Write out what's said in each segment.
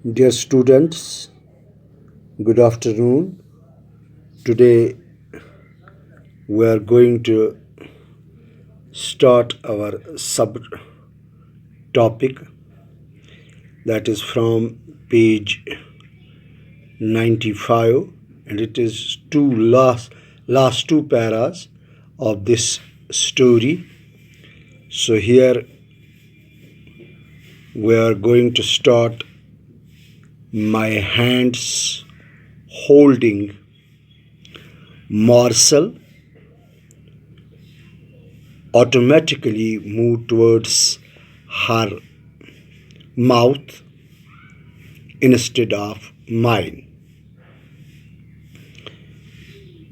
Dear students, good afternoon. Today we are going to start our sub-topic that is from page 95, and it is last two paras of this story. So here we are going to start my hands holding morsel automatically move towards her mouth instead of mine.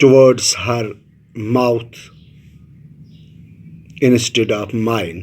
towards her mouth instead of mine.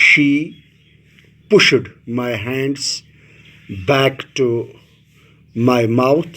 She pushed my hands back to my mouth.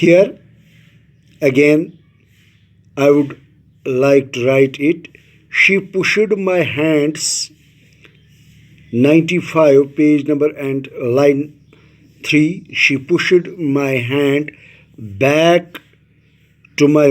Here again I would like to write it. She pushed my hands 95 page number and line 3. She pushed my hand back to my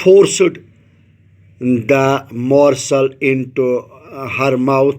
forced the morsel into her mouth.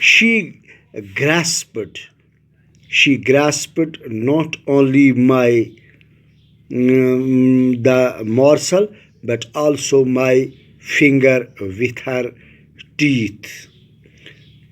She grasped not only my the morsel but also my finger with her teeth.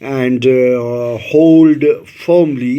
and hold firmly.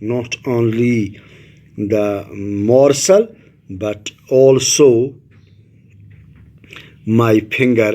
not only the morsel but also my finger.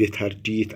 with her teeth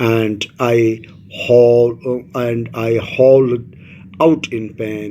and I hauled out in pain.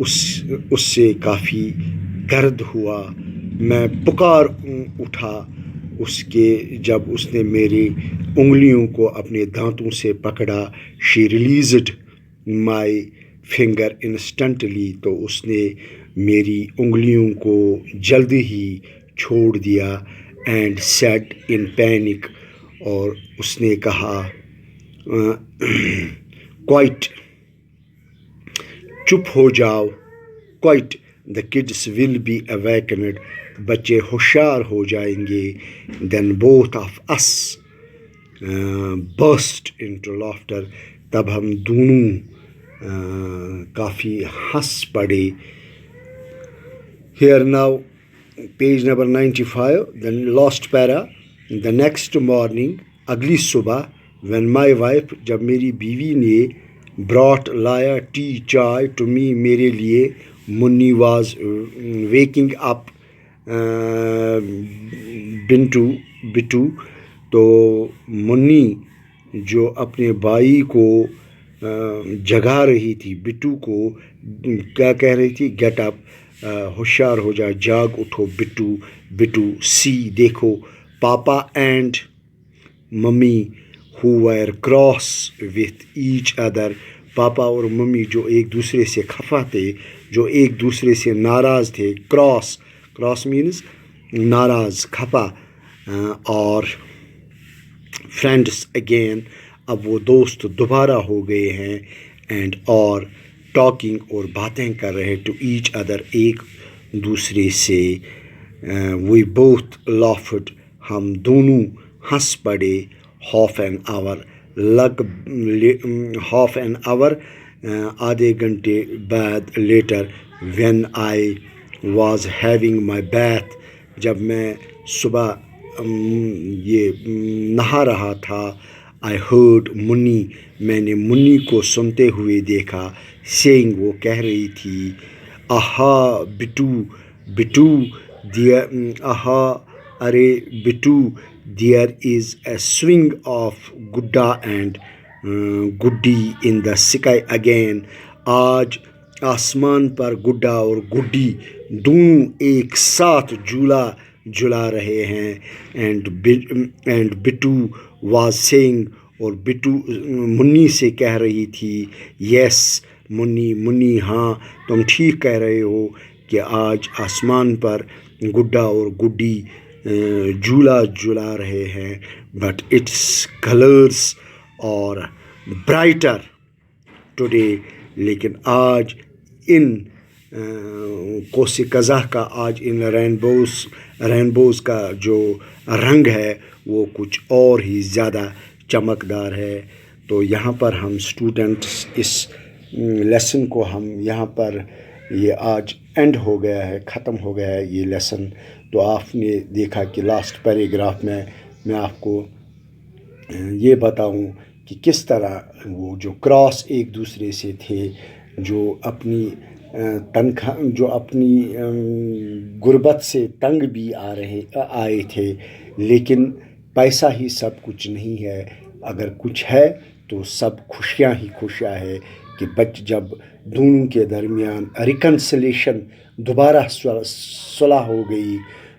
اس سے کافی درد ہوا. میں پکار اٹھا اس کے جب اس نے میری انگلیوں کو اپنے دانتوں سے پکڑا. شی ریلیزڈ مائی فنگر انسٹنٹلی. تو اس نے میری انگلیوں کو جلد ہی چھوڑ دیا. And said in panic. اور اس نے کہا کوائٹ چپ ہو جاؤ. Quite the kids will be awakened. بچے ہوشیار ہو جائیں گے. then both of us burst into laughter. تب ہم دونوں کافی ہنس پڑے. here now page number 95 the last para. the next morning اگلی صبح when my wife جب میری بیوی نے brought لایا tea چائے to me میرے لیے. منی واز ویکنگ اپ بٹو. تو منی جو اپنے بھائی کو جگا رہی تھی. بٹو کو کیا کہہ رہی تھی؟ گیٹ اپ ہوشیار ہو جا جاگ اٹھو بٹو سی دیکھو. Papa and mummy who were cross with each other. Papa اور ممی جو ایک دوسرے سے خفا تھے, جو ایک دوسرے سے ناراض تھے. کراس مینز ناراض, خفا. اور فرینڈس اگین اب وہ دوست دوبارہ ہو گئے ہیں. اینڈ اور ٹاکنگ اور باتیں کر رہے ٹو ایچ ادر ایک دوسرے سے. وی بوتھ لافڈ ہم دونوں ہنس پڑے. ہاف این آور آدھے گھنٹے بعد. Later when I was having my bath جب میں صبح یہ نہا رہا تھا. آئی ہرڈ منی میں نے منی کو سنتے ہوئے دیکھا. سینگ وہ کہہ رہی تھی آہا بٹو آہا ارے Bittu there is a swing of گڈا اینڈ گڈی ان دا اسکائی اگین. آج آسمان پر گڈا اور گڈی دونوں ایک ساتھ جلا رہے ہیں. اینڈ بٹو واز سینگ اور بٹو منی سے کہہ رہی تھی یس منی ہاں تم ٹھیک کہہ رہے ہو کہ آج آسمان پر گڈا اور گڈی جلا رہے ہیں. بٹ اٹس کلرس اور برائٹر ٹوڈے. لیکن آج ان قوس قزح کا آج ان رینبوز کا جو رنگ ہے وہ کچھ اور ہی زیادہ چمکدار ہے. تو یہاں پر ہم اسٹوڈنٹس اس لیسن کو ہم یہاں پر یہ آج اینڈ ہو گیا ہے, ختم ہو گیا ہے یہ لیسن. تو آپ نے دیکھا کہ لاسٹ پیراگراف میں آپ کو یہ بتاؤں کہ کس طرح وہ جو کراس ایک دوسرے سے تھے, جو اپنی غربت سے تنگ بھی آئے تھے. لیکن پیسہ ہی سب کچھ نہیں ہے. اگر کچھ ہے تو سب خوشیاں ہی خوشیاں ہے کہ جب دونوں کے درمیان ریکنسلیشن دوبارہ صلح ہو گئی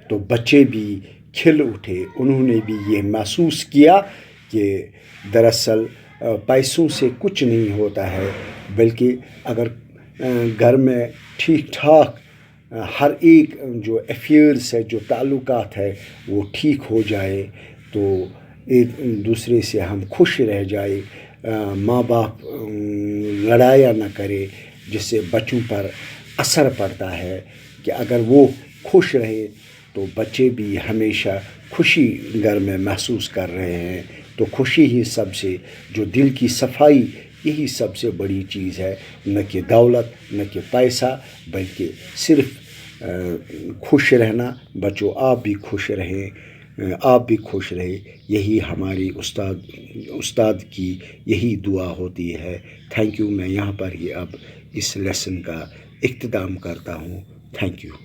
تو بچے بھی کھل اٹھے. انہوں نے بھی یہ محسوس کیا کہ دراصل پیسوں سے کچھ نہیں ہوتا ہے, بلکہ اگر گھر میں ٹھیک ٹھاک ہر ایک جو افیئرس ہے, جو تعلقات ہے وہ ٹھیک ہو جائے تو ایک دوسرے سے ہم خوش رہ جائے. ماں باپ لڑایا نہ کرے, جس سے بچوں پر اثر پڑتا ہے کہ اگر وہ خوش رہے تو بچے بھی ہمیشہ خوشی گھر میں محسوس کر رہے ہیں. تو خوشی ہی سب سے, جو دل کی صفائی, یہی سب سے بڑی چیز ہے. نہ کہ دولت, نہ کہ پیسہ, بلکہ صرف خوش رہنا. بچوں آپ بھی خوش رہیں, آپ بھی خوش رہے. یہی ہماری استاد کی یہی دعا ہوتی ہے. Thank you. میں یہاں پر ہی اب اس لیسن کا اختتام کرتا ہوں. Thank you.